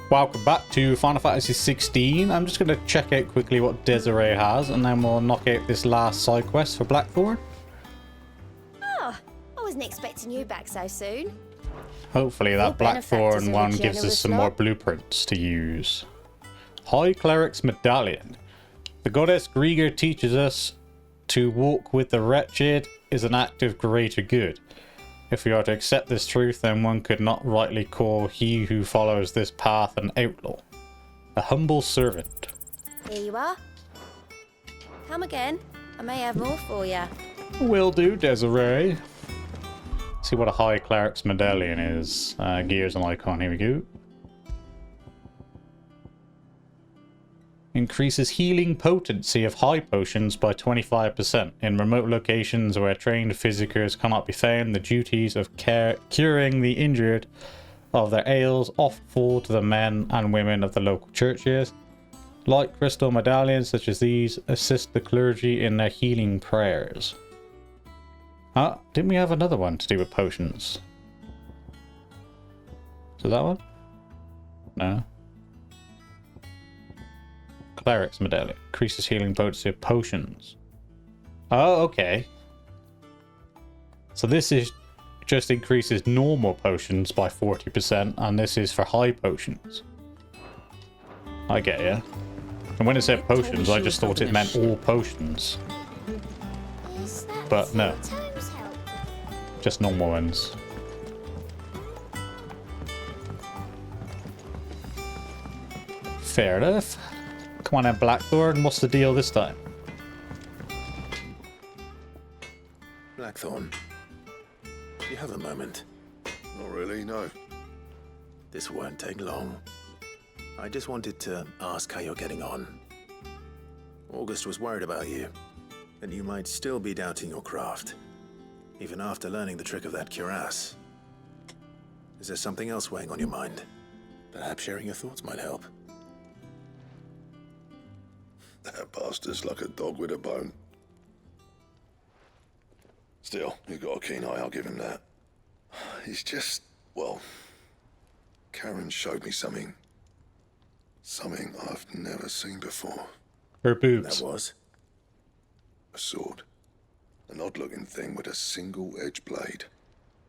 Welcome back to Final Fantasy 16. I'm just going to check out quickly what Desiree has, and then we'll knock out this last side quest for Blackthorn. Oh, I wasn't expecting you back so soon. Hopefully that Blackthorn one gives us some more blueprints to use. High Cleric's Medallion. The goddess Grieger teaches us to walk with the wretched is an act of greater good. If we are to accept this truth, then one could not rightly call he who follows this path an outlaw. A humble servant. Here you are. Come again. I may have more for you. Will do, Desiree. See what a High Cleric's Medallion is. Gears and Eikon, here we go. Increases healing potency of high potions by 25%. In remote locations where trained physicers cannot be found, the duties of curing the injured of their ails often fall to the men and women of the local churches. Light crystal medallions such as these assist the clergy in their healing prayers. Didn't we have another one to do with potions? So that one? No. Cleric's Medallion. Increases healing potency of potions. Oh, okay. So this is just increases normal potions by 40%, and this is for high potions. I get ya. And when it said potions, I just thought it meant all potions. But no. Just normal ones. Fair enough. Come on then, Blackthorn. What's the deal this time? Blackthorn, do you have a moment? Not really, no. This won't take long. I just wanted to ask how you're getting on. August was worried about you, that you might still be doubting your craft, even after learning the trick of that cuirass. Is there something else weighing on your mind? Perhaps sharing your thoughts might help. That bastard's like a dog with a bone. Still, you've got a keen eye, I'll give him that. He's just, well, Karen showed me something. Something I've never seen before. Her boobs. That was? A sword. An odd-looking thing with a single-edged blade.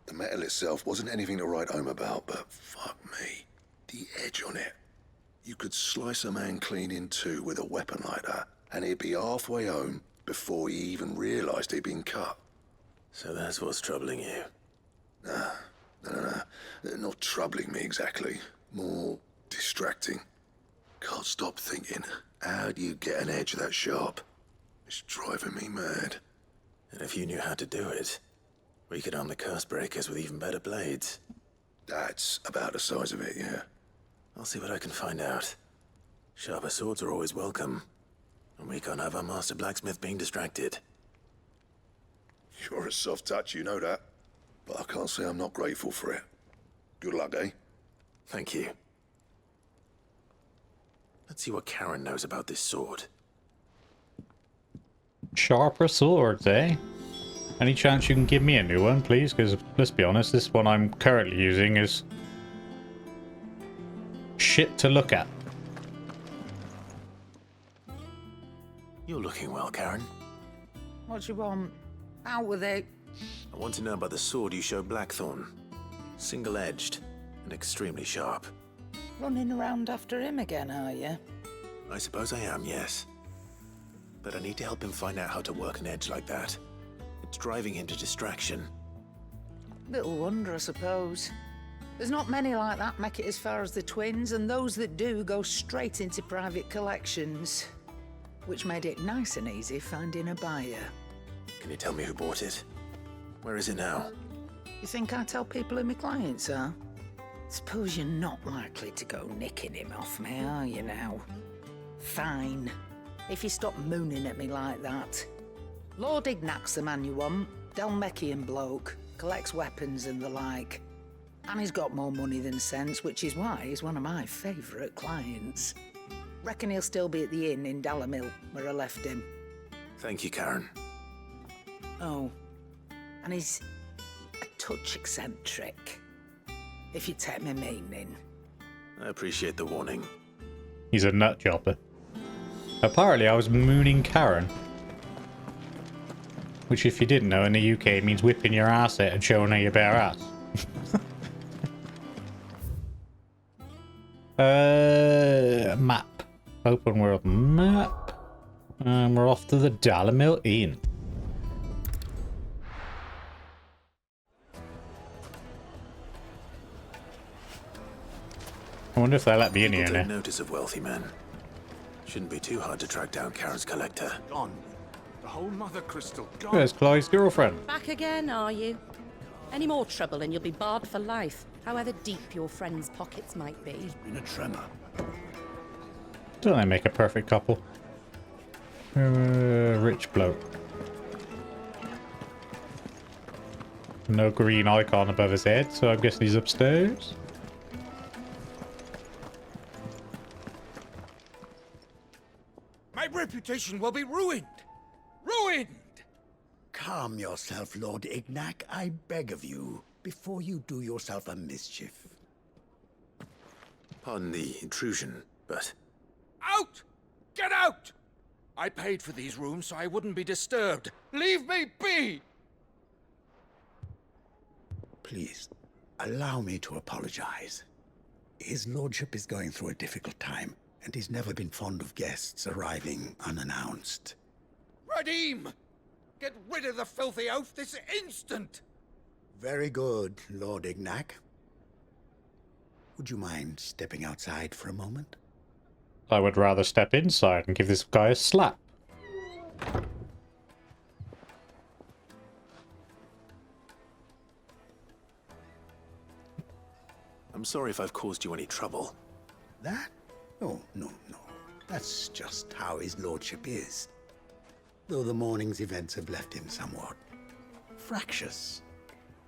The metal itself wasn't anything to write home about, but fuck me. The edge on it. You could slice a man clean in two with a weapon like that, and he'd be halfway home before he even realised he'd been cut. So that's what's troubling you? No. Not troubling me exactly. More distracting. Can't stop thinking, how do you get an edge that sharp? It's driving me mad. And if you knew how to do it, we could arm the curse breakers with even better blades. That's about the size of it, yeah. I'll see what I can find out. Sharper swords are always welcome, and we can't have our master blacksmith being distracted. You're a soft touch, you know that. But I can't say I'm not grateful for it. Good luck, eh? Thank you. Let's see what Karen knows about this sword. Sharper swords, eh? Any chance you can give me a new one, please? Because, let's be honest, this one I'm currently using is shit to look at. You're looking well, Karen. What you want? Out with it. I want to know about the sword you showed Blackthorn. Single-edged and extremely sharp. Running around after him again, are you? I suppose I am, yes. But I need to help him find out how to work an edge like that. It's driving him to distraction. Little wonder, I suppose. There's not many like that make it as far as the twins, and those that do go straight into private collections. Which made it nice and easy finding a buyer. Can you tell me who bought it? Where is it now? You think I tell people who my clients are? Suppose you're not likely to go nicking him off me, are you now? Fine. If you stop mooning at me like that. Lord Ignac's the man you want. Dalmekian bloke. Collects weapons and the like. And he's got more money than sense, which is why he's one of my favourite clients. Reckon he'll still be at the inn in Dalamil, where I left him. Thank you, Karen. Oh, and he's a touch eccentric, if you take my meaning. I appreciate the warning. He's a nut jobber. Apparently I was mooning Karen. Which, if you didn't know, in the UK means whipping your ass out and showing her your bare ass. Map. Open world map. And we're off to the Dalamil Inn. I wonder if they'll let me in here People now. take notice of wealthy men. Shouldn't be too hard to track down Karen's collector. Gone. The whole mother crystal gone. Where's Clive's girlfriend? Back again, are you? Any more trouble and you'll be barred for life, however deep your friend's pockets might be. In a tremor. Don't they make a perfect couple? Rich bloke. No green icon above his head, so I'm guessing he's upstairs. My reputation will be ruined. Ruined! Calm yourself, Lord Ignac, I beg of you, before you do yourself a mischief. Pardon the intrusion, but Out! Get out! I paid for these rooms so I wouldn't be disturbed. Leave me be! Please, allow me to apologize. His lordship is going through a difficult time, and he's never been fond of guests arriving unannounced. Radim! Get rid of the filthy oaf this instant! Very good, Lord Ignac. Would you mind stepping outside for a moment? I would rather step inside and give this guy a slap. I'm sorry if I've caused you any trouble. That? Oh, no. That's just how his lordship is. Though the morning's events have left him somewhat fractious.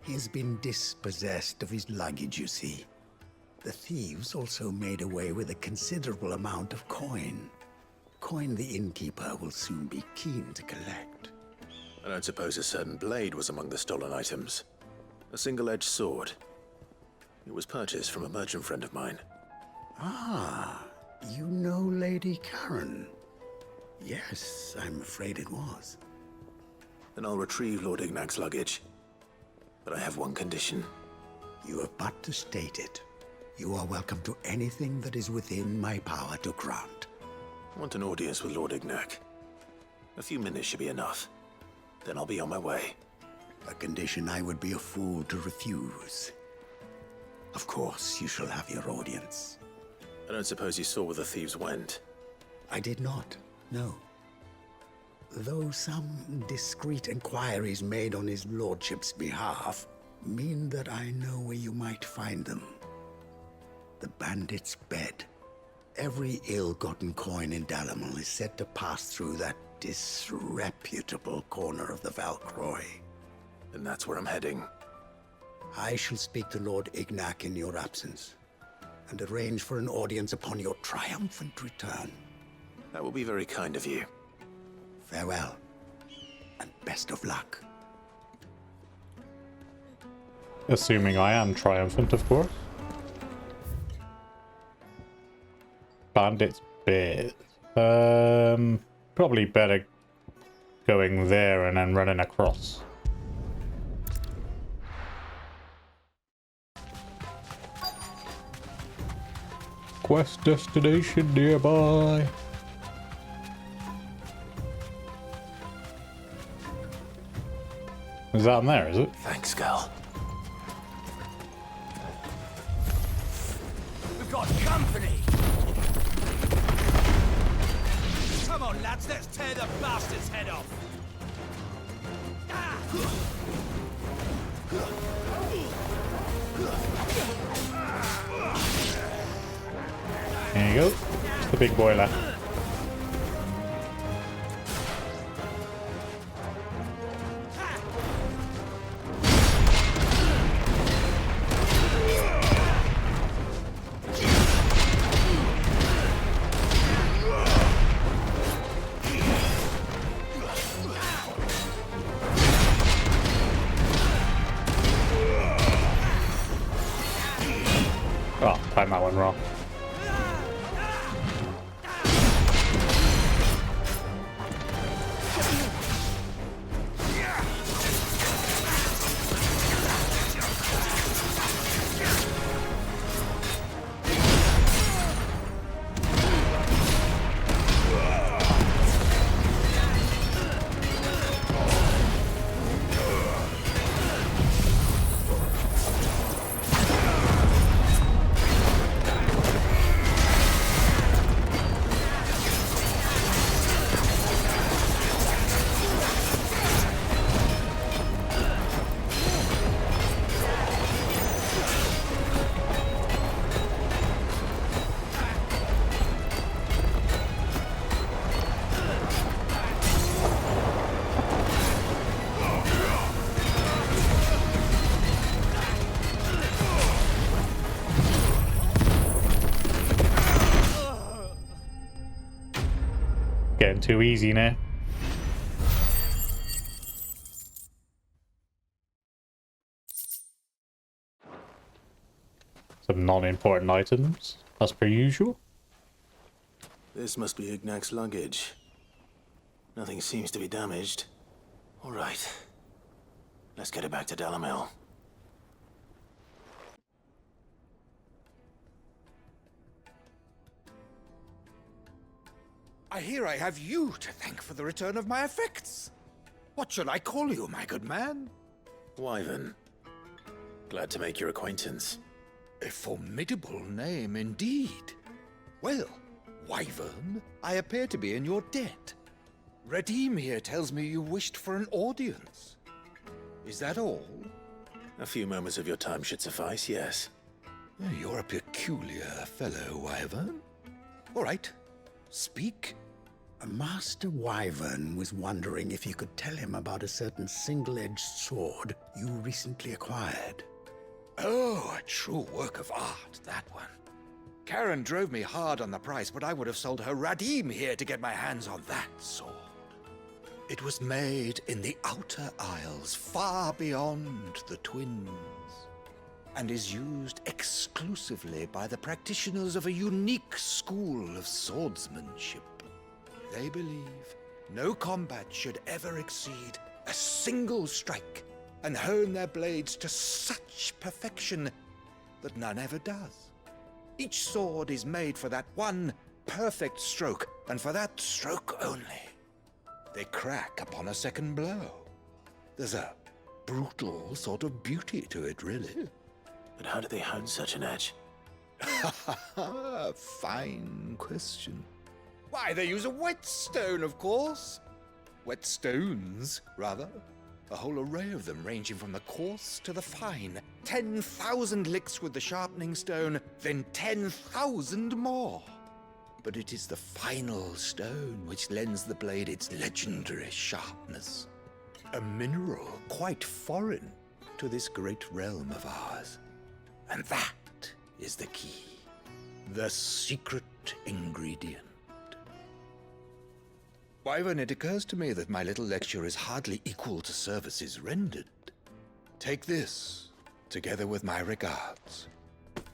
He's been dispossessed of his luggage, you see. The thieves also made away with a considerable amount of coin. Coin the innkeeper will soon be keen to collect. I don't suppose a certain blade was among the stolen items. A single-edged sword. It was purchased from a merchant friend of mine. Ah, you know Lady Karen. Yes, I'm afraid it was. Then I'll retrieve Lord Ignac's luggage. But I have one condition. You have but to state it. You are welcome to anything that is within my power to grant. I want an audience with Lord Ignac. A few minutes should be enough. Then I'll be on my way. A condition I would be a fool to refuse. Of course, you shall have your audience. I don't suppose you saw where the thieves went. I did not, no. Though some discreet inquiries made on his lordship's behalf mean that I know where you might find them. The bandit's bed. Every ill-gotten coin in Dalamil is said to pass through that disreputable corner of the Valcroy. And that's where I'm heading. I shall speak to Lord Ignac in your absence, and arrange for an audience upon your triumphant return. That will be very kind of you. Farewell, and best of luck. Assuming I am triumphant, of course. Bandit's bed. Probably better going there and then running across. Quest destination nearby. Is that in there, is it? Thanks, Gal. We've got company! Come on, lads, let's tear the bastard's head off! There you go. It's the big boiler. Oh, timed that one wrong. getting too easy now. Some non-important items, as per usual. This must be Ignac's luggage. Nothing seems to be damaged. All right. Let's get it back to Dalamil. I hear I have you to thank for the return of my effects. What shall I call you, my good man? Wyvern. Glad to make your acquaintance. A formidable name indeed. Well, Wyvern, I appear to be in your debt. Redeem here tells me you wished for an audience. Is that all? A few moments of your time should suffice, yes. You're a peculiar fellow, Wyvern. All right, speak. Master Wyvern was wondering if you could tell him about a certain single-edged sword you recently acquired. Oh, a true work of art, that one. Karen drove me hard on the price, but I would have sold her Radim here to get my hands on that sword. It was made in the Outer Isles, far beyond the Twins, and is used exclusively by the practitioners of a unique school of swordsmanship. They believe no combat should ever exceed a single strike, and hone their blades to such perfection that none ever does. Each sword is made for that one perfect stroke, and for that stroke only. They crack upon a second blow. There's a brutal sort of beauty to it, really. But how do they hone such an edge? Fine question. Why, they use a whetstone, of course. Whetstones, rather. A whole array of them, ranging from the coarse to the fine. 10,000 licks with the sharpening stone, then 10,000 more. But it is the final stone which lends the blade its legendary sharpness. A mineral quite foreign to this great realm of ours. And that is the key. The secret ingredient. Wyvern, it occurs to me that my little lecture is hardly equal to services rendered. Take this, together with my regards.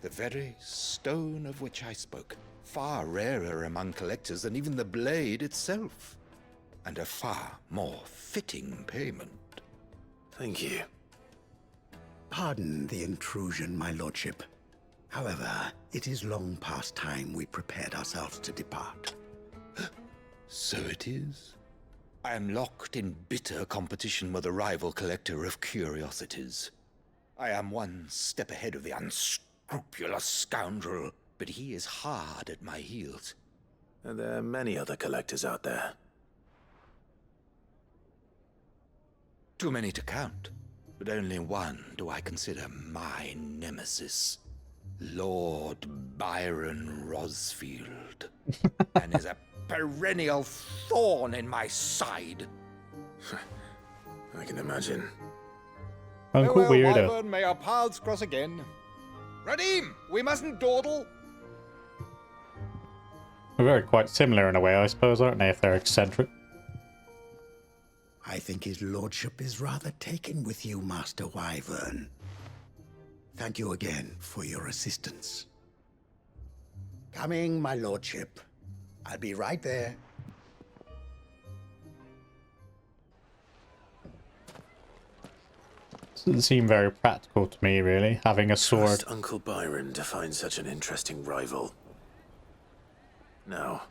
The very stone of which I spoke, far rarer among collectors than even the blade itself, and a far more fitting payment. Thank you. Pardon the intrusion, my lordship. However, it is long past time we prepared ourselves to depart. So it is. I am locked in bitter competition with a rival collector of curiosities. I am one step ahead of the unscrupulous scoundrel, but he is hard at my heels. And there are many other collectors out there. Too many to count, but only one do I consider my nemesis. Lord Byron Rosfield. And is a perennial thorn in my side. I can imagine. Uncle Farewell, Weirdo. Wyvern, may our paths cross again. Radim, we mustn't dawdle. They're very quite similar in a way, I suppose, aren't they, if they're eccentric? I think his lordship is rather taken with you, Master Wyvern. Thank you again for your assistance. Coming, my lordship. I'll be right there. Doesn't seem very practical to me, really, having a sword. Trust Uncle Byron to find such an interesting rival. Now,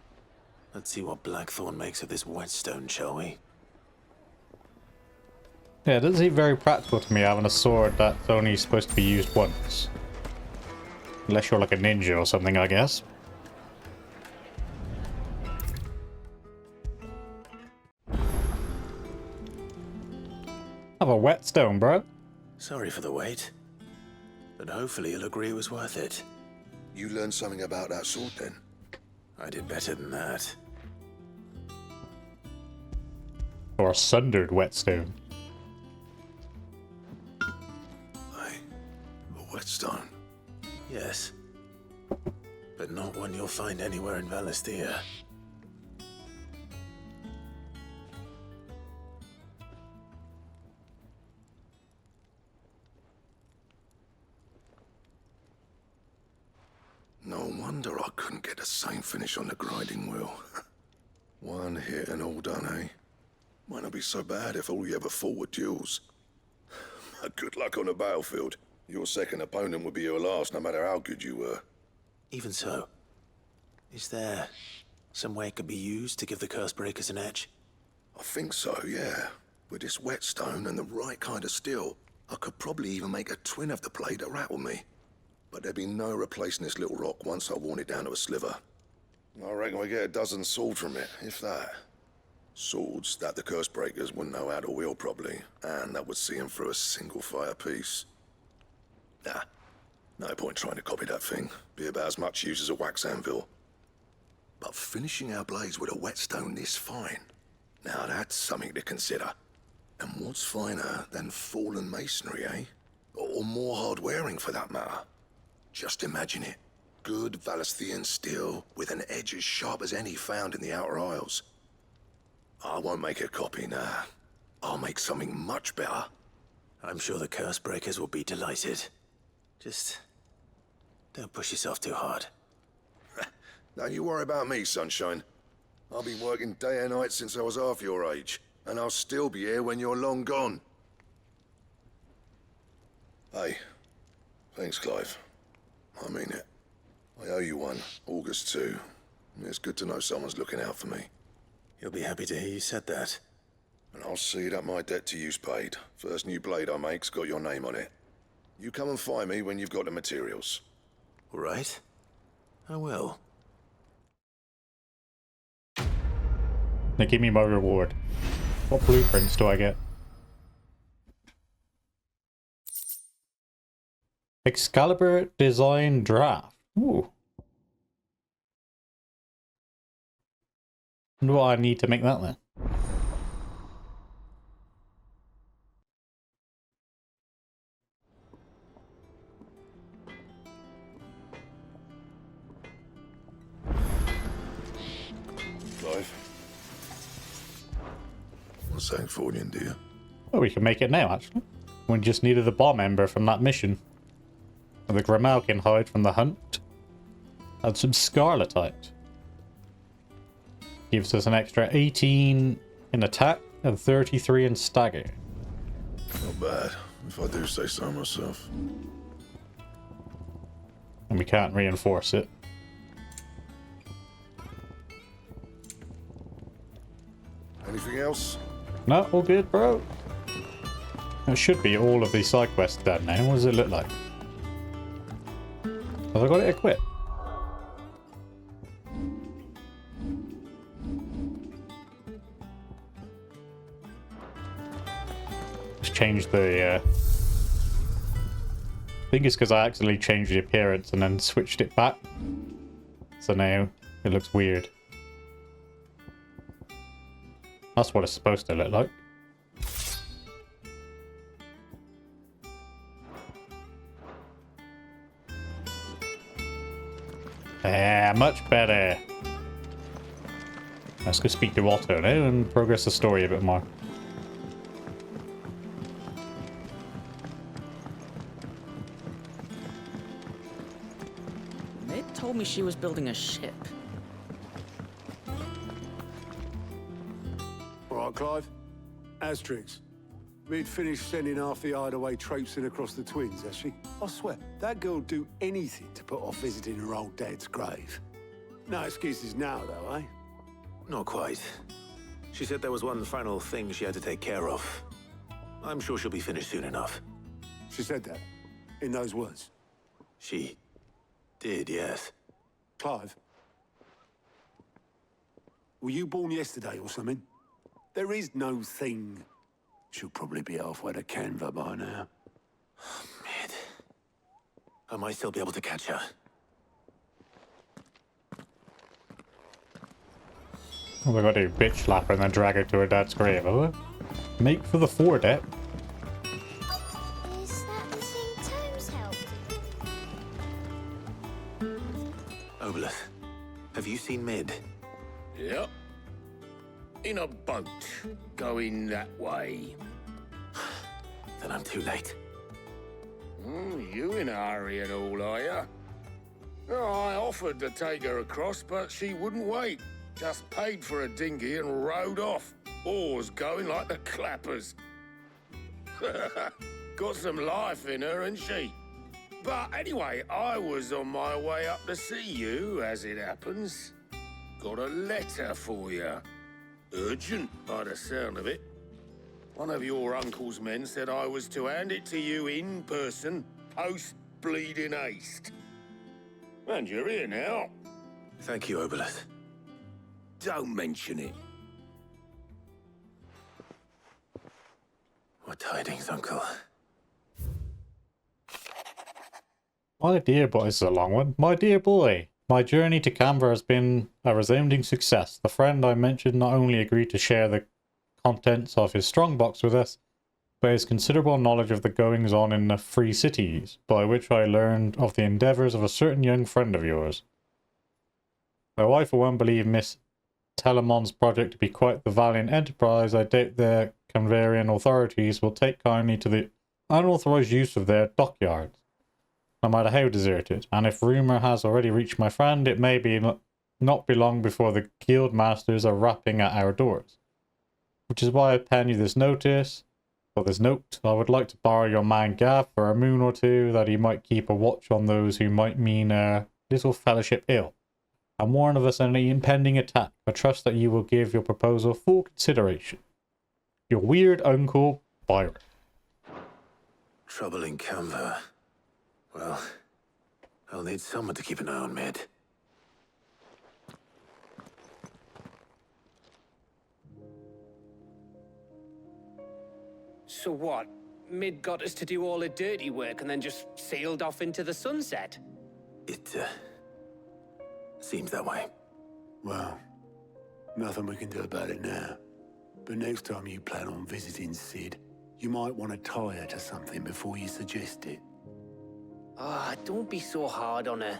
let's see what Blackthorn makes of this whetstone, shall we? Yeah, it doesn't seem very practical to me having a sword that's only supposed to be used once. Unless you're like a ninja or something, I guess. Have a whetstone, bro. Sorry for the wait. But hopefully you'll agree it was worth it. You learned something about that sword then? I did better than that. Or a sundered whetstone. A whetstone? Yes. But not one you'll find anywhere in Valisthea. wonder I couldn't get the same finish on the grinding wheel. One hit and all done, eh? Might not be so bad if all you ever fought were duels. Good luck on the battlefield. Your second opponent would be your last, no matter how good you were. Even so, is there some way it could be used to give the curse breakers an edge? I think so, yeah. With this whetstone and the right kind of steel, I could probably even make a twin of the blade that rattled me. But there'd be no replacing this little rock once I worn it down to a sliver. I reckon we get a dozen swords from it, if that. Swords that the curse breakers wouldn't know how to wield properly, and that would see them through a single fire piece. Nah, no point trying to copy that thing. Be about as much use as a wax anvil. But finishing our blades with a whetstone this fine, now that's something to consider. And what's finer than fallen masonry, eh? Or more hard-wearing, for that matter. Just imagine it. Good Valisthian steel with an edge as sharp as any found in the Outer Isles. I won't make a copy, nah. I'll make something much better. I'm sure the curse breakers will be delighted. Just don't push yourself too hard. Don't you worry about me, sunshine. I've been working day and night since I was half your age, and I'll still be here when you're long gone. Hey, thanks, Clive. I mean it. I owe you one, August too. It's good to know someone's looking out for me. You'll be happy to hear you said that. And I'll see that my debt to you's paid. First new blade I make's got your name on it. You come and find me when you've got the materials. All right. I will. Now give me my reward. What blueprints do I get? Excalibur design draft. Ooh. Wonder what I need to make that then. Clive. What's something for you, dear? Oh, we can make it now, actually. We just needed the bomb ember from that mission. And the Grimalkin hide from the hunt. And some scarletite. Gives us an extra 18 in attack and 33 in stagger. Not bad, if I do say so myself. And we can't reinforce it. Anything else? No, all good, bro. It should be all of these side quests done now. What does it look like? Have I got it equipped? Just change the I think it's because I accidentally changed the appearance and then switched it back. So now it looks weird. That's what it's supposed to look like. Yeah, much better. Let's go speak to Otto now and progress the story a bit more. They told me she was building a ship. All right, Clive. Asterix. We'd finished sending half the hideaway traipsing across the twins, has she? I swear, that girl'd do anything to put off visiting her old dad's grave. No excuses now, though, eh? Not quite. She said there was one final thing she had to take care of. I'm sure she'll be finished soon enough. She said that, in those words. She did, yes. Clive, were you born yesterday or something? There is no thing. She'll probably be halfway to Canva by now. Mid. I might still be able to catch her. Oh, we got to bitch slap her and then drag her to her dad's grave, have we? Make for the foredeck. Is that the thing Tomes helped? Oboleth, have you seen Mid? Yep. In a boat, going that way. Then I'm too late. You in a hurry at all, are ya? Oh, I offered to take her across, but she wouldn't wait. Just paid for a dinghy and rowed off. Oars going like the clappers. Got some life in her, ain't she? But anyway, I was on my way up to see you, as it happens. Got a letter for you. Urgent, by the sound of it. One of your uncle's men said I was to hand it to you in person, post-bleeding haste. And you're here now. Thank you, Obelith. Don't mention it. What tidings, Uncle? My dear boy, this is a long one. My dear boy, my journey to Canberra has been a resounding success. The friend I mentioned not only agreed to share the contents of his strongbox with us, but his considerable knowledge of the goings-on in the Free Cities, by which I learned of the endeavours of a certain young friend of yours. Though I for one believe Miss Telemon's project to be quite the valiant enterprise, I doubt the Canberrian authorities will take kindly to the unauthorised use of their dockyards, no matter how deserted, and if rumour has already reached my friend, it may be not be long before the guild masters are rapping at our doors. Which is why I pen you this notice, or this note. I would like to borrow your man Gav for a moon or two, that he might keep a watch on those who might mean our little fellowship ill, and warn of us any impending attack. I trust that you will give your proposal full consideration. Your weird uncle, Byron. Trouble in Canva. Well, I'll need someone to keep an eye on Mid. So what? Mid got us to do all the dirty work and then just sailed off into the sunset? It, seems that way. Well, nothing we can do about it now. But next time you plan on visiting Sid, you might want to tie her to something before you suggest it. Ah, don't be so hard on her.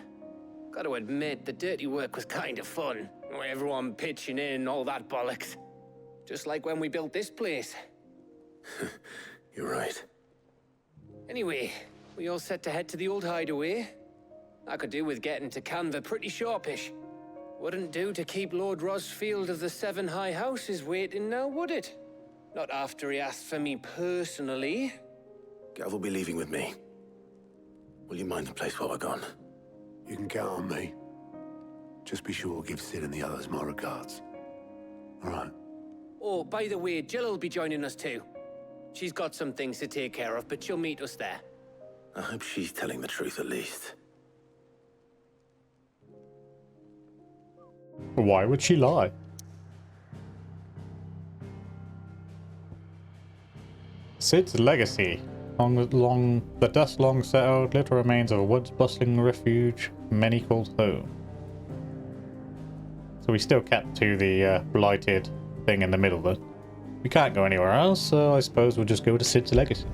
Gotta admit, the dirty work was kind of fun. Everyone pitching in and all that bollocks. Just like when we built this place. You're right. Anyway, we all set to head to the old hideaway. I could do with getting to Canva pretty sharpish. Wouldn't do to keep Lord Rosfield of the Seven High Houses waiting now, would it? Not after he asked for me personally. Gav will be leaving with me. Will you mind the place while we're gone? You can count on me. Just be sure to give Sid and the others my regards. All right. Oh, by the way, Jill will be joining us too. She's got some things to take care of, but she'll meet us there. I hope she's telling the truth at least. Why would she lie? Sid's legacy. Long the dust long settled, little remains of a woods bustling refuge, many called home. So we still kept to the blighted thing in the middle, but we can't go anywhere else, so I suppose we'll just go to Sid's legacy.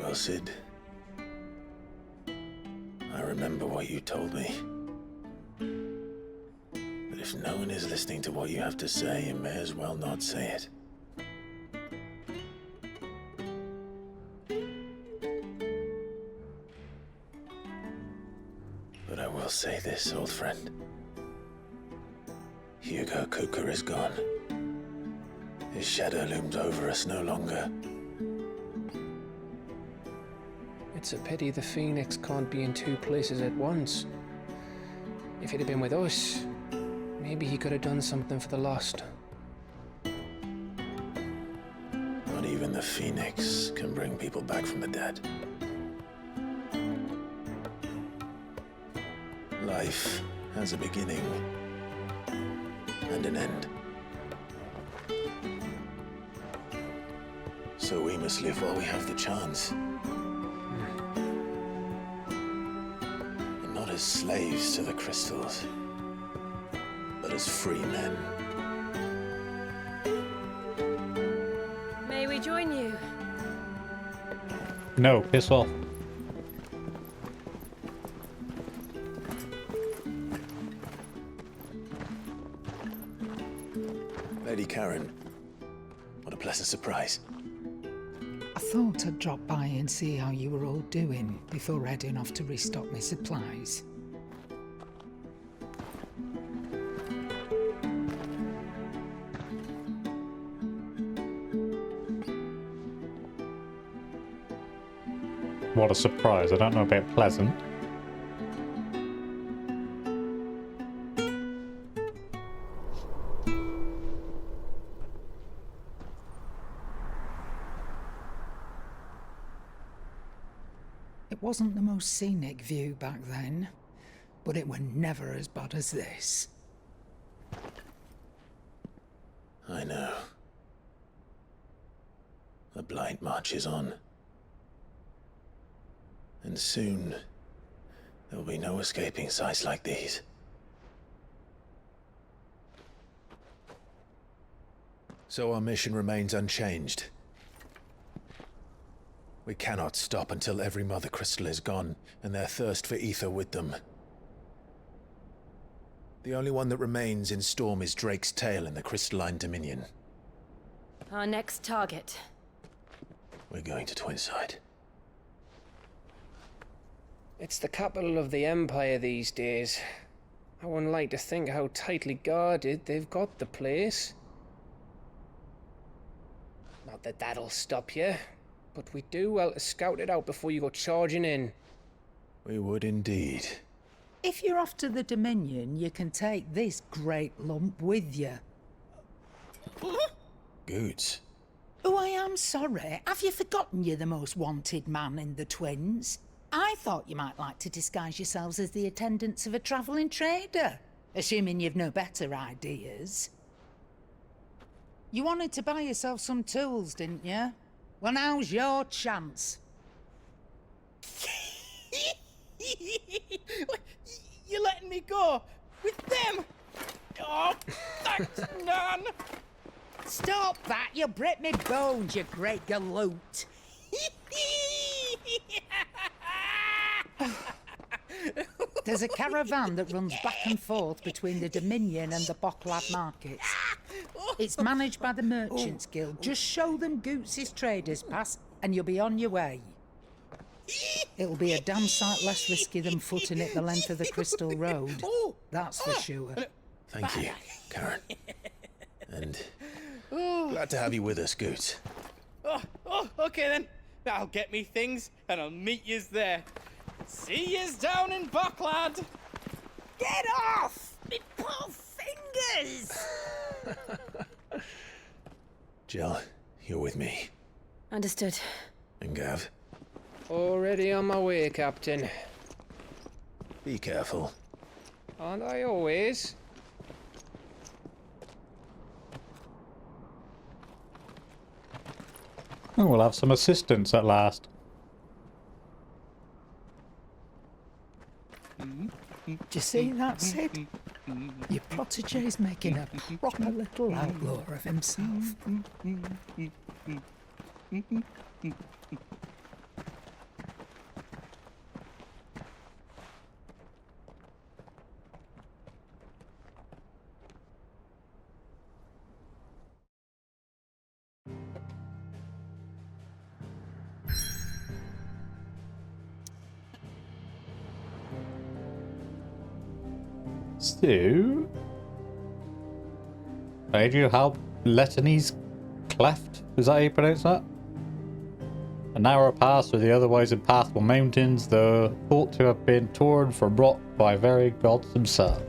Well, Sid, I remember what you told me. But if no one is listening to what you have to say, you may as well not say it. But I will say this, old friend. Hugo Cooker is gone. His shadow looms over us no longer. It's a pity the Phoenix can't be in two places at once. If he'd have been with us, maybe he could have done something for the lost. Not even the Phoenix can bring people back from the dead. Life has a beginning and an end. So we must live while we have the chance. And not as slaves to the crystals, but as free men. May we join you? No, piss off. Lady Karen, what a pleasant surprise. I thought I'd drop by and see how you were all doing before heading off to restock my supplies. What a surprise. I don't know about pleasant. It wasn't the most scenic view back then, but it were never as bad as this. I know. The blight marches on. And soon, there will be no escaping sights like these. So our mission remains unchanged. We cannot stop until every Mother Crystal is gone, and their thirst for ether with them. The only one that remains in Storm is Drake's tail in the Crystalline Dominion. Our next target. We're going to Twinside. It's the capital of the Empire these days. I wouldn't like to think how tightly guarded they've got the place. Not that that'll stop you, but we do well to scout it out before you go charging in. We would indeed. If you're off to the Dominion, you can take this great lump with you. Goods. Oh, I am sorry. Have you forgotten you're the most wanted man in the Twins? I thought you might like to disguise yourselves as the attendants of a travelling trader, assuming you've no better ideas. You wanted to buy yourself some tools, didn't you? Well, now's your chance. You're letting me go with them? Oh, thanks, Nan. Stop that! You'll break me bones, you great galoot. There's a caravan that runs back and forth between the Dominion and the Bocklad markets. It's managed by the Merchants Guild. Just show them Goots' traders pass and you'll be on your way. It'll be a damn sight less risky than footing it the length of the Crystal Road. That's for sure. Thank you, Karen. And glad to have you with us, Goots. Okay then. I'll get me things and I'll meet yous there. See yous down in Bocklad. Get off! Me poor fingers! Jill, you're with me. Understood. And Gav, Already on my way, Captain. be careful. Aren't I always? Oh, we'll have some assistance at last. Do you see that, Sid? Your protégé's making a proper little outlaw of himself. So, did you help Letany's cleft? Is that how you pronounce that? A narrow pass through the otherwise impassable mountains, though thought to have been torn from rock by very gods themselves.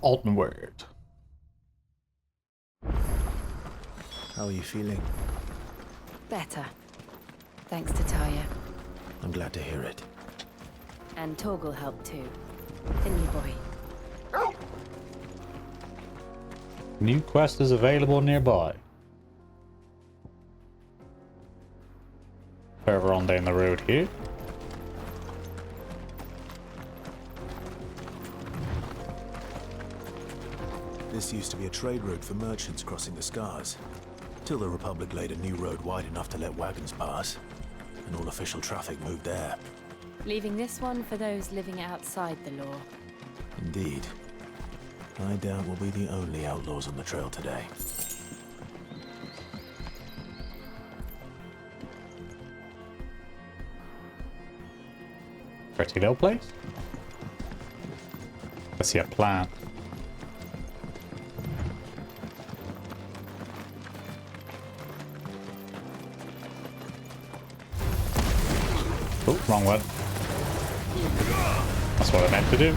Onward. How are you feeling? Better. Thanks to Talia. I'm glad to hear it. And Torgal helped too. Didn't you, boy? New quest is available nearby. Further on down the road here. This used to be a trade route for merchants crossing the Scars, till the Republic laid a new road wide enough to let wagons pass, and all official traffic moved there. Leaving this one for those living outside the law. Indeed. I doubt we'll be the only outlaws on the trail today. Pretty little place. I see a plan. Oh, wrong one. That's what I meant to do.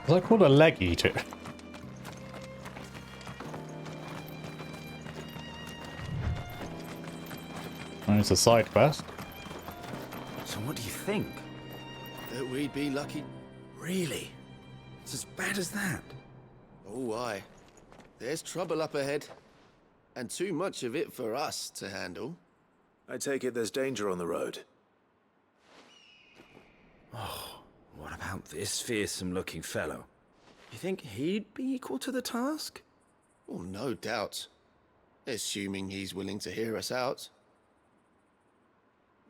Was I called a leg eater? And it's a side quest. So what do you think? That we'd be lucky. Really? It's as bad as that? Oh, aye. There's trouble up ahead. And too much of it for us to handle. I take it there's danger on the road. Oh, what about this fearsome-looking fellow? You think he'd be equal to the task? Oh, no doubt. Assuming he's willing to hear us out.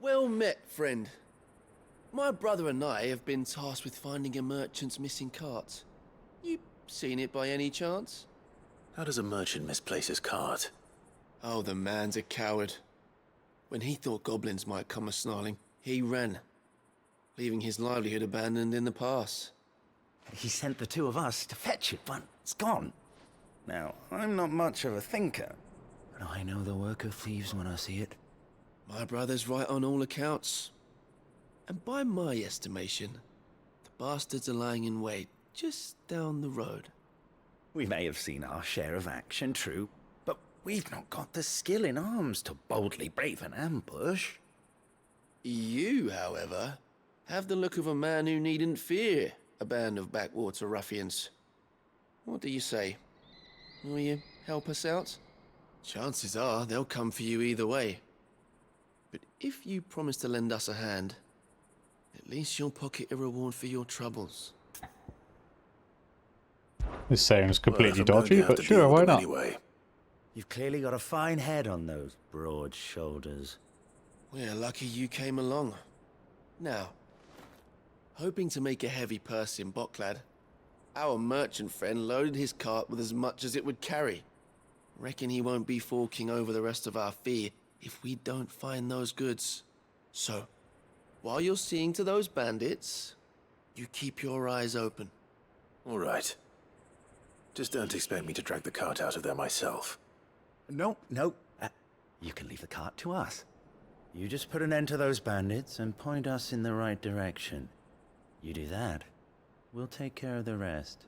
Well met, friend. My brother and I have been tasked with finding a merchant's missing cart. You seen it by any chance? How does a merchant misplace his cart? Oh, the man's a coward. When he thought goblins might come a-snarling, he ran, leaving his livelihood abandoned in the pass. He sent the two of us to fetch it, but it's gone. Now, I'm not much of a thinker, but I know the work of thieves when I see it. My brother's right on all accounts. And by my estimation, the bastards are lying in wait just down the road. We may have seen our share of action, true, but we've not got the skill in arms to boldly brave an ambush. You, however, have the look of a man who needn't fear a band of backwater ruffians. What do you say? Will you help us out? Chances are they'll come for you either way. But if you promise to lend us a hand, at least you'll pocket a reward for your troubles. This sounds completely dodgy, but sure, why not? Anyway. You've clearly got a fine head on those broad shoulders. We're lucky you came along. Now, hoping to make a heavy purse in Boklad, our merchant friend loaded his cart with as much as it would carry. Reckon he won't be forking over the rest of our fee if we don't find those goods. So, while you're seeing to those bandits, you keep your eyes open. All right. Just don't expect me to drag the cart out of there myself. No. You can leave the cart to us. You just put an end to those bandits and point us in the right direction. You do that, we'll take care of the rest.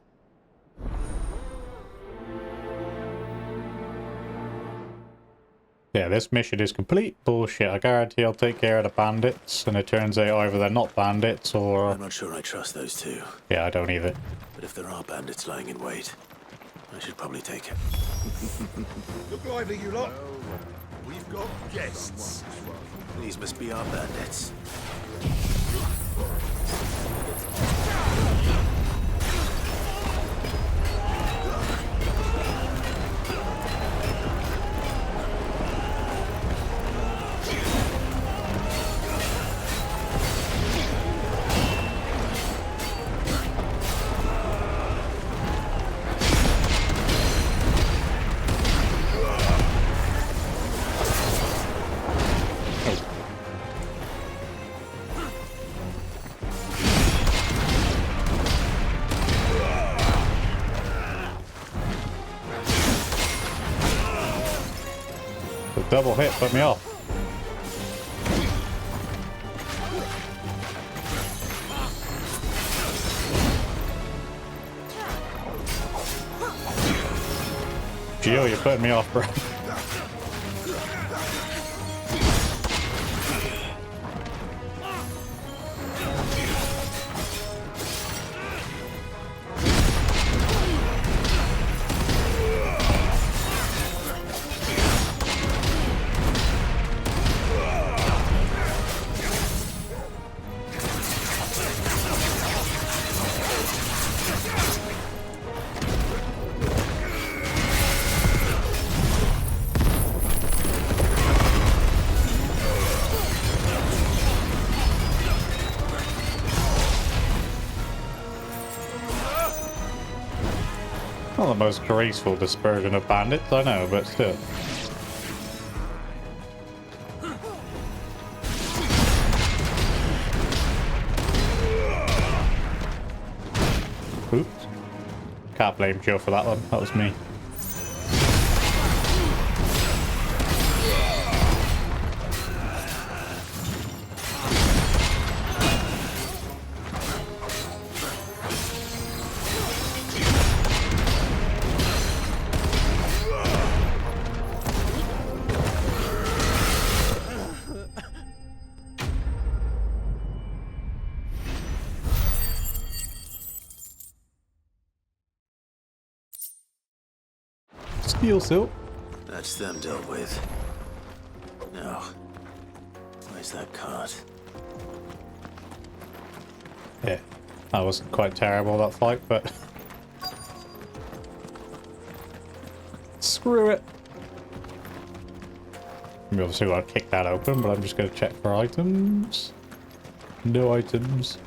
Yeah, this mission is complete bullshit. I guarantee I'll take care of the bandits, and it turns out either they're not bandits or... I'm not sure I trust those two. Yeah, I don't either. But if there are bandits lying in wait, I should probably take it. Look lively, you lot. We've got guests. These must be our bandits. Double hit, put me off. Gio, you're putting me off, bro. Not the most graceful dispersion of bandits, I know, but still. Oops. Can't blame Joe for that one, that was me. Steel silk. That's them dealt with. Now, where's that cart? Yeah, that wasn't quite terrible, that fight, but... Screw it! We obviously got to kick that open, but I'm just going to check for items. No items.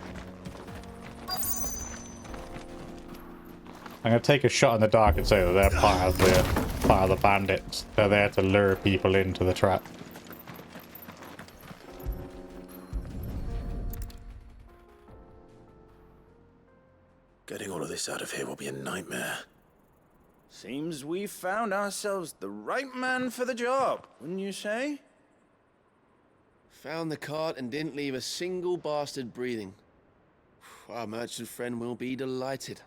I'm going to take a shot in the dark and say that they're part of the bandits. They're there to lure people into the trap. Getting all of this out of here will be a nightmare. Seems we found ourselves the right man for the job, wouldn't you say? Found the cart and didn't leave a single bastard breathing. Our merchant friend will be delighted.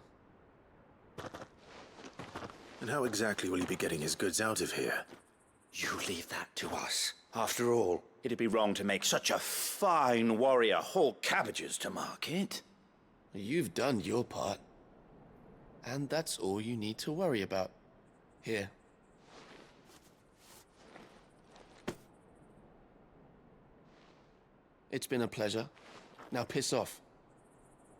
And how exactly will he be getting his goods out of here? You leave that to us. After all, it'd be wrong to make such a fine warrior haul cabbages to market. You've done your part. And that's all you need to worry about. Here. It's been a pleasure. Now piss off.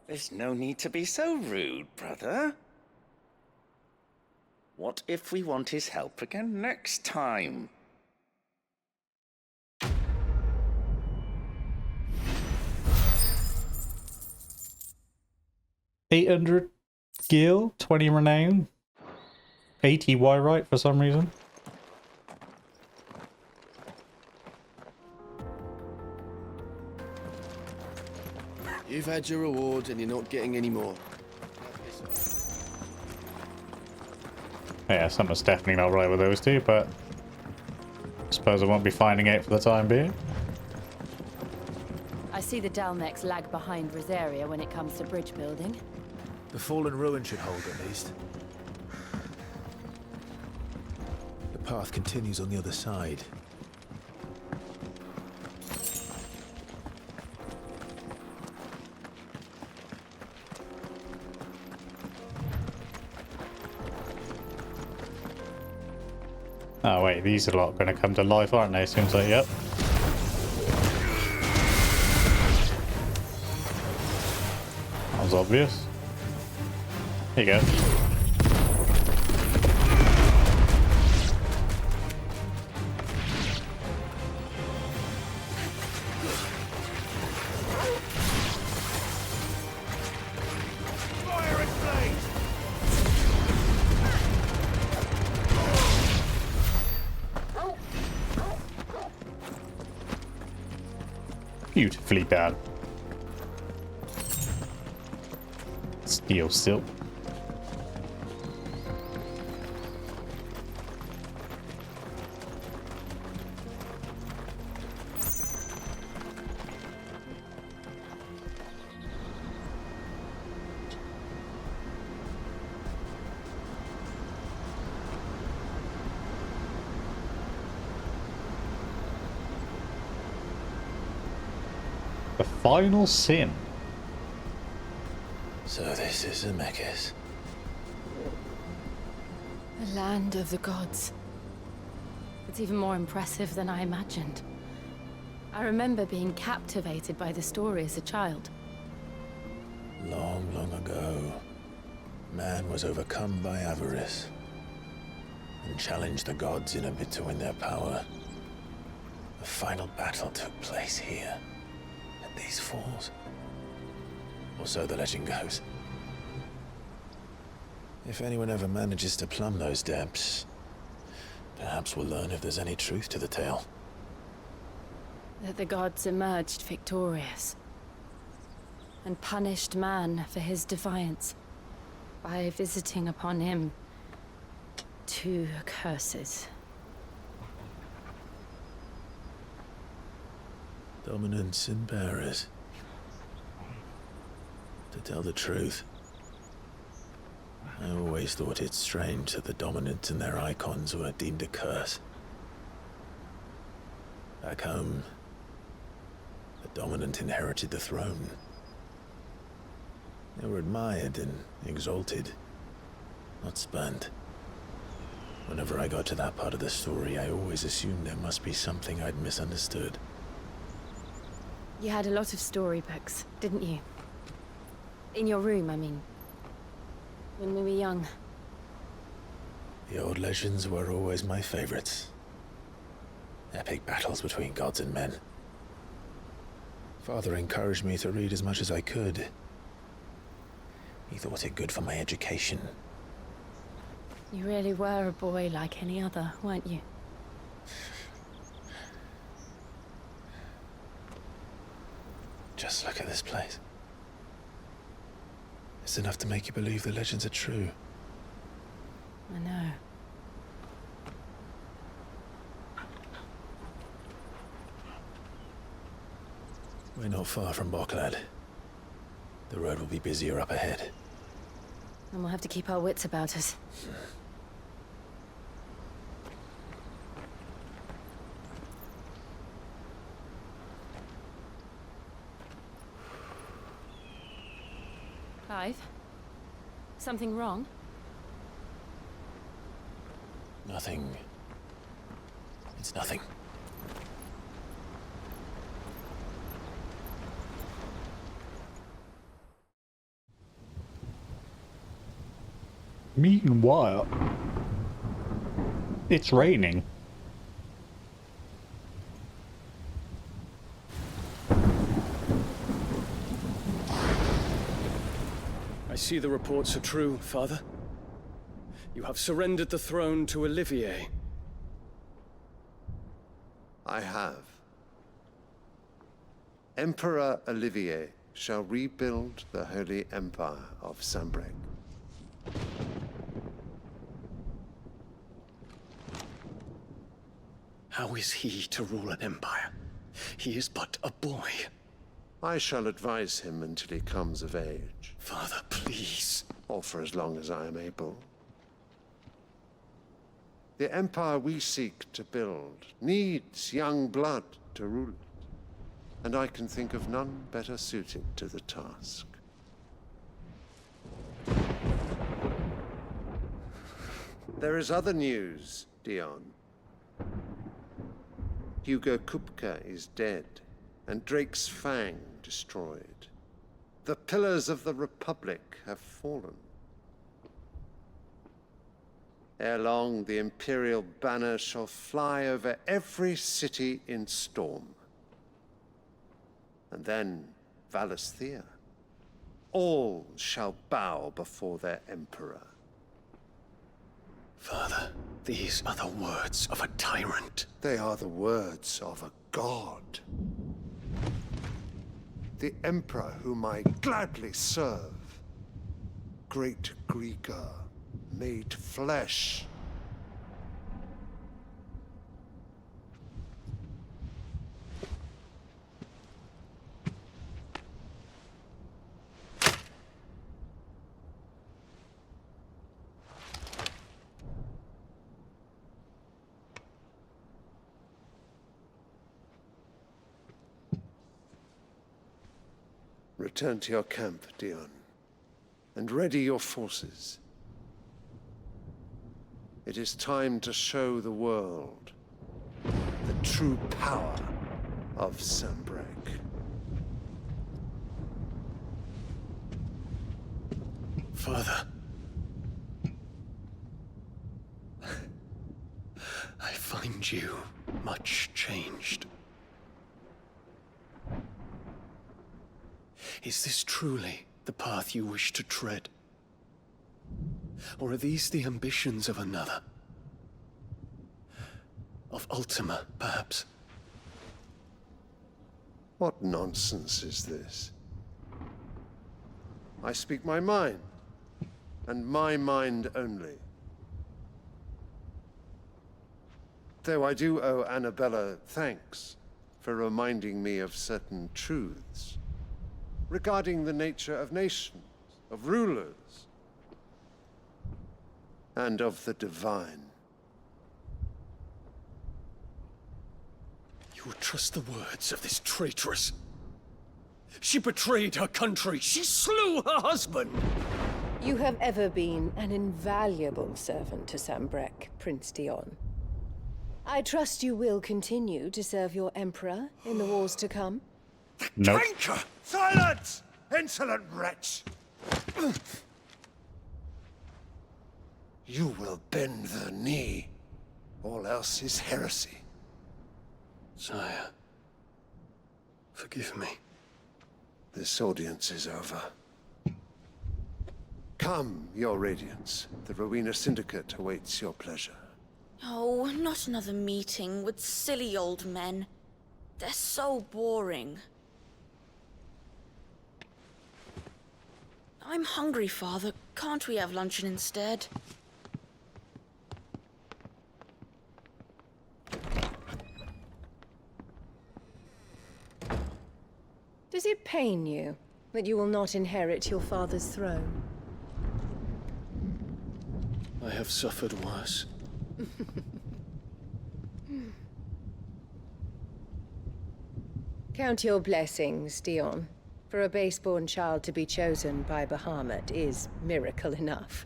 There's no need to be so rude, brother. What if we want his help again next time? $800 gil, 20 renown, 80 right for some reason. You've had your reward and you're not getting any more. Yeah, something's definitely not right with those two, but I suppose I won't be finding out for the time being. I see the Dalmeks lag behind Rosaria when it comes to bridge building. The fallen ruin should hold at least. The path continues on the other side. Oh wait, these are a lot going to come to life, aren't they? Seems like, yep. That was obvious. Here you go. Beautifully done. Steel silk. The final sin. So this is Zemeckis. The land of the gods. It's even more impressive than I imagined. I remember being captivated by the story as a child. Long, long ago, man was overcome by avarice and challenged the gods in a bid to win their power. The final battle took place here, at these falls. Or so the legend goes. If anyone ever manages to plumb those depths, perhaps we'll learn if there's any truth to the tale. That the gods emerged victorious and punished man for his defiance by visiting upon him 2 curses. Dominants and bearers. To tell the truth, I always thought it strange that the dominant and their Eikons were deemed a curse. Back home, the dominant inherited the throne. They were admired and exalted, not spurned. Whenever I got to that part of the story, I always assumed there must be something I'd misunderstood. You had a lot of storybooks, didn't you? In your room, I mean. When we were young. The old legends were always my favorites. Epic battles between gods and men. Father encouraged me to read as much as I could. He thought it good for my education. You really were a boy like any other, weren't you? Just look at this place. It's enough to make you believe the legends are true. I know. We're not far from Boklad. The road will be busier up ahead. And we'll have to keep our wits about us. Clive? Something wrong? Nothing. It's nothing. Meanwhile, it's raining. I see the reports are true, Father. You have surrendered the throne to Olivier. I have. Emperor Olivier shall rebuild the Holy Empire of Sambrec. How is he to rule an empire? He is but a boy. I shall advise him until he comes of age. Father, please. Or for as long as I am able. The empire we seek to build needs young blood to rule it, and I can think of none better suited to the task. There is other news, Dion. Hugo Kupka is dead, and Drake's Fang destroyed. The pillars of the Republic have fallen. Ere long, the Imperial banner shall fly over every city in Storm. And then, Valisthea. All shall bow before their Emperor. Father, these are the words of a tyrant. They are the words of a god. The Emperor whom I gladly serve. Great Greeker, made flesh. Return to your camp, Dion, and ready your forces. It is time to show the world the true power of Sanbreque. Father. I find you much changed. Is this truly the path you wish to tread? Or are these the ambitions of another? Of Ultima, perhaps? What nonsense is this? I speak my mind, and my mind only. Though I do owe Annabella thanks for reminding me of certain truths regarding the nature of nations, of rulers, and of the divine. You would trust the words of this traitress? She betrayed her country. She slew her husband. You have ever been an invaluable servant to Sanbreque, Prince Dion. I trust you will continue to serve your Emperor in the wars to come. Nope. Drinker! Silence! Insolent wretch! You will bend the knee. All else is heresy. Sire, forgive me. This audience is over. Come, your radiance. The Rowena Syndicate awaits your pleasure. Oh, not another meeting with silly old men. They're so boring. I'm hungry, Father. Can't we have luncheon instead? Does it pain you that you will not inherit your father's throne? I have suffered worse. Count your blessings, Dion. For a base-born child to be chosen by Bahamut is miracle enough.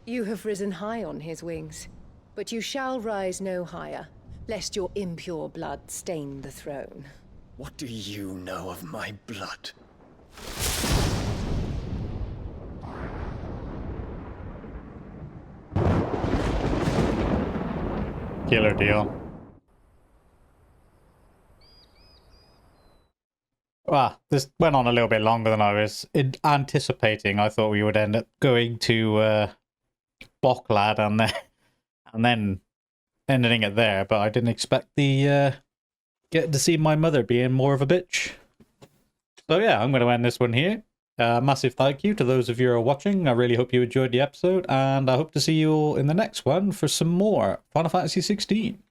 You have risen high on his wings, but you shall rise no higher, lest your impure blood stain the throne. What do you know of my blood? Killer Dion. Well, this went on a little bit longer than I was anticipating. I thought we would end up going to Bocklad and then ending it there, but I didn't expect the getting to see my mother being more of a bitch. So yeah, I'm going to end this one here. Massive thank you to those of you who are watching. I really hope you enjoyed the episode, and I hope to see you all in the next one for some more Final Fantasy 16.